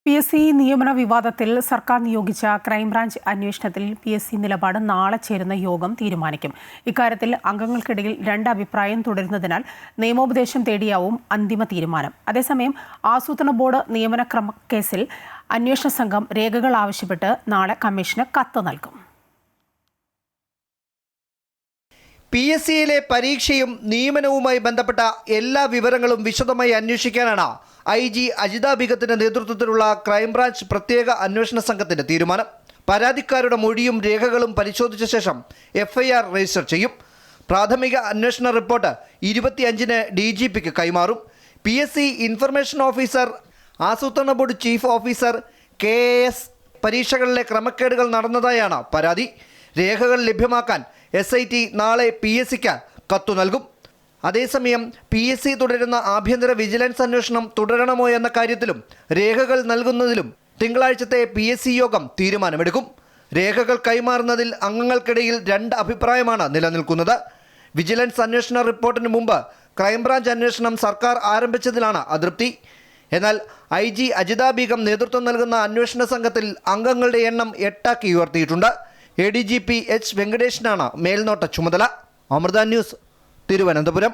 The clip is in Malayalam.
PSC നിയമന വിവാദത്തിൽ സർക്കാർ നിയോഗിച്ച ക്രൈംബ്രാഞ്ച് അന്വേഷണത്തിൽ PSC നിലപാട് നാളെ ചേരുന്ന യോഗം തീരുമാനിക്കും. ഇക്കാര്യത്തിൽ അംഗങ്ങൾക്കിടയിൽ രണ്ട് അഭിപ്രായം തുടരുന്നതിനാൽ നിയമോപദേശം തേടിയാവും അന്തിമ തീരുമാനം. അതേസമയം ആസൂത്രണ ബോർഡ് നിയമന ക്രമക്കേസിൽ അന്വേഷണ സംഘം രേഖകൾ ആവശ്യപ്പെട്ട് നാളെ കമ്മീഷന് കത്ത് നൽകും. PSCയിലെ പരീക്ഷയും നിയമനവുമായി ബന്ധപ്പെട്ട എല്ലാ വിവരങ്ങളും വിശദമായി അന്വേഷിക്കാനാണ് IG അജിത ബീഗത്തിന്റെ നേതൃത്വത്തിലുള്ള ക്രൈംബ്രാഞ്ച് പ്രത്യേക അന്വേഷണ സംഘത്തിന്റെ തീരുമാനം. പരാതിക്കാരുടെ മൊഴിയും രേഖകളും പരിശോധിച്ച ശേഷം FIR രജിസ്റ്റർ ചെയ്യും. പ്രാഥമിക അന്വേഷണ റിപ്പോർട്ട് 25-ന് DGPക്ക് കൈമാറും. PSC ഇൻഫർമേഷൻ ഓഫീസർ, ആസൂത്രണ ബോർഡ് ചീഫ് ഓഫീസർ, KAS പരീക്ഷകളിലെ ക്രമക്കേടുകൾ നടന്നതായാണ് പരാതി. രേഖകൾ ലഭ്യമാക്കാൻ SIT നാളെ PSCക്ക് കത്തു നൽകും. അതേസമയം PSC തുടരുന്ന ആഭ്യന്തര വിജിലൻസ് അന്വേഷണം തുടരണമോ എന്ന കാര്യത്തിലും രേഖകൾ നൽകുന്നതിലും തിങ്കളാഴ്ചത്തെ PSC യോഗം തീരുമാനമെടുക്കും. രേഖകൾ കൈമാറുന്നതിൽ അംഗങ്ങൾക്കിടയിൽ രണ്ട് അഭിപ്രായമാണ് നിലനിൽക്കുന്നത്. വിജിലൻസ് അന്വേഷണ റിപ്പോർട്ടിന് മുമ്പ് ക്രൈംബ്രാഞ്ച് അന്വേഷണം സർക്കാർ ആരംഭിച്ചതിലാണ് അതൃപ്തി. എന്നാൽ IG അജിത ബീഗം നേതൃത്വം നൽകുന്ന അന്വേഷണ സംഘത്തിൽ അംഗങ്ങളുടെ എണ്ണം 8 ഉയർത്തിയിട്ടുണ്ട്. ADGP H വെങ്കടേഷിനാണ് മേൽനോട്ട ചുമതല. അമൃത ന്യൂസ്, തിരുവനന്തപുരം.